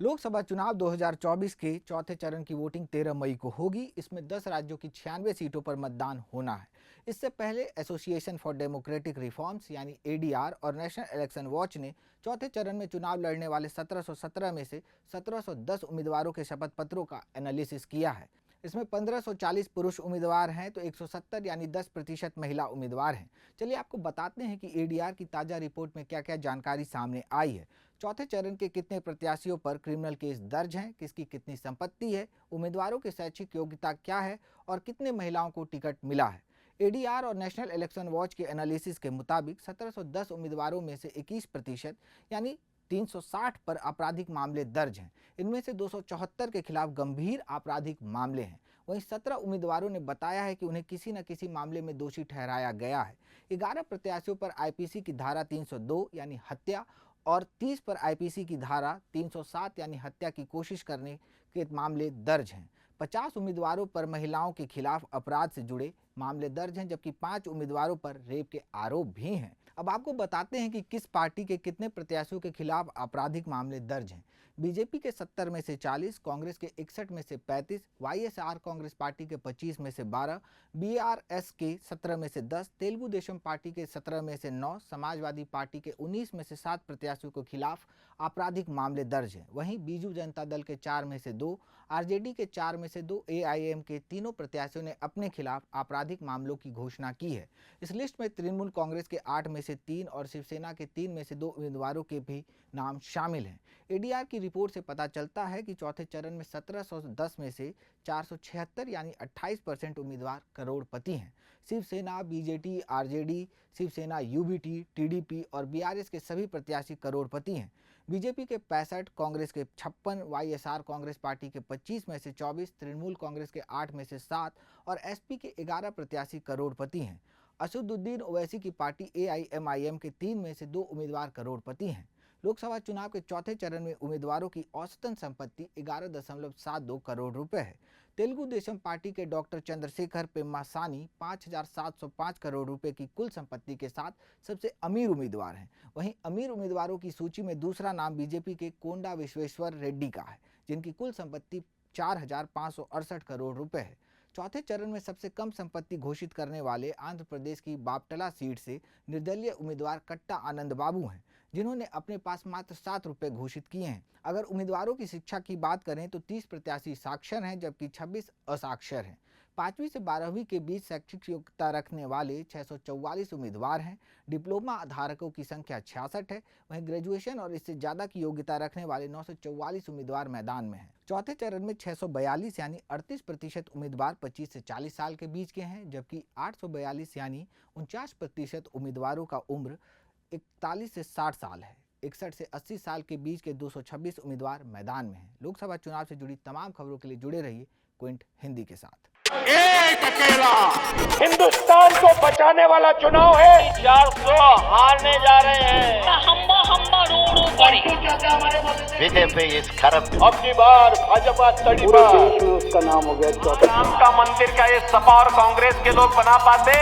लोकसभा चुनाव 2024 के चौथे चरण की वोटिंग 13 मई को होगी। इसमें 10 राज्यों की 96 सीटों पर मतदान होना है। इससे पहले एसोसिएशन फॉर डेमोक्रेटिक रिफॉर्म्स यानी एडीआर और नेशनल इलेक्शन वॉच ने चौथे चरण में चुनाव लड़ने वाले 1717 में से 1710 उम्मीदवारों के शपथ पत्रों का एनालिसिस किया है। इसमें 1540 पुरुष उम्मीदवार हैं तो 170 यानी 10% महिला उम्मीदवार हैं। चलिए आपको बताते हैं कि एडीआर की ताज़ा रिपोर्ट में क्या क्या जानकारी सामने आई है। चौथे चरण के कितने प्रत्याशियों पर क्रिमिनल केस दर्ज हैं, किसकी कितनी संपत्ति है, उम्मीदवारों की शैक्षिक योग्यता क्या है और कितने महिलाओं को टिकट मिला है। एडीआर और नेशनल इलेक्शन वॉच के एनालिसिस के मुताबिक 1710 उम्मीदवारों में से 21% यानी 360 पर आपराधिक मामले दर्ज हैं। इनमें से 274 के खिलाफ गंभीर आपराधिक मामले हैं। वहीं 17 उम्मीदवारों ने बताया है कि उन्हें किसी न किसी मामले में दोषी ठहराया गया है। 11 प्रत्याशियों पर आईपीसी की धारा 302 यानी हत्या और 30 पर आईपीसी की धारा 307 यानी हत्या की कोशिश करने के मामले दर्ज हैं। 50 उम्मीदवारों पर महिलाओं के खिलाफ अपराध से जुड़े मामले दर्ज हैं, जबकि 5 उम्मीदवारों पर रेप के आरोप भी हैं। अब आपको बताते हैं कि किस पार्टी के कितने प्रत्याशियों के खिलाफ आपराधिक मामले दर्ज हैं। बीजेपी के 70 में से 40, कांग्रेस के 61 में से 35, वाईएसआर कांग्रेस पार्टी के 25 में से 12, बीआरएस के 17 में से 10, तेलुगु देशम पार्टी के 17 में से 9, समाजवादी पार्टी के 19 में से 7 प्रत्याशियों के खिलाफ आपराधिक मामले दर्ज हैं। वहीं बीजू जनता दल के 4 में से 2, आरजेडी के 4 में से 2, एआईएम के तीनों प्रत्याशियों ने अपने खिलाफ आपराधिक मामलों की घोषणा की है। इस लिस्ट में तृणमूल कांग्रेस के 8 में से 3 और शिवसेना के 3 में से 2 उम्मीदवारों के भी नाम शामिल हैं। एडीआर की रिपोर्ट से पता चलता है कि चौथे चरण में 1710 में से 476 यानी 28% उम्मीदवार करोड़पति हैं। Shiv Sena, BJP, RJD, Shiv Sena, UBT, TDP और बीआरएस के सभी प्रत्याशी करोड़पति हैं। बीजेपी के 65, कांग्रेस के 56, वाईएसआर कांग्रेस पार्टी के 25 में से 24, तृणमूल कांग्रेस के 8 में से 7 और एसपी के 11 प्रत्याशी करोड़पति हैं। असदुद्दीन ओवैसी की पार्टी एआईएमआईएम के 3 में से 2 उम्मीदवार करोड़पति हैं। लोकसभा चुनाव के चौथे चरण में उम्मीदवारों की औसतन संपत्ति 11.72 करोड़ रुपए है। तेलुगु देशम पार्टी के डॉक्टर चंद्रशेखर पेम्मासानी 5,705 करोड़ रुपए की कुल संपत्ति के साथ सबसे अमीर उम्मीदवार हैं। वहीं अमीर उम्मीदवारों की सूची में दूसरा नाम बीजेपी के कोंडा विश्वेश्वर रेड्डी का है, जिनकी कुल संपत्ति 4,568 करोड़ रुपए है। चौथे चरण में सबसे कम संपत्ति घोषित करने वाले आंध्र प्रदेश की बापटला सीट से निर्दलीय उम्मीदवार कट्टा आनंद बाबू हैं, जिन्होंने अपने पास मात्र 7 रुपये घोषित किए हैं। अगर उम्मीदवारों की शिक्षा की बात करें तो 30 प्रत्याशी साक्षर हैं, जबकि 26 असाक्षर हैं। 5वीं से 12वीं के बीच शैक्षिक योग्यता रखने वाले 644 उम्मीदवार हैं। डिप्लोमा धारकों की संख्या 66 है। वहीं ग्रेजुएशन और इससे ज़्यादा की योग्यता रखने वाले 944 उम्मीदवार मैदान में हैं। चौथे चरण में 642 यानी 38% उम्मीदवार 25 से 40 साल के बीच के हैं, जबकि 842 यानी 49% उम्मीदवारों का उम्र 41 से 60 साल है। 61 से 80 साल के बीच के 226 उम्मीदवार मैदान में हैं। लोकसभा चुनाव से जुड़ी तमाम खबरों के लिए जुड़े रहिए क्विंट हिंदी के साथ। एक अकेला हिंदुस्तान को बचाने वाला चुनाव है। 400 हारने जा रहे हैं। हम्बा हम्बा रो पड़ी बीजेपी इस खरब अब की बार भाजपा तड़ी पर उसका नाम हो गया राम का मंदिर का ये सपा और कांग्रेस के लोग बना पाते।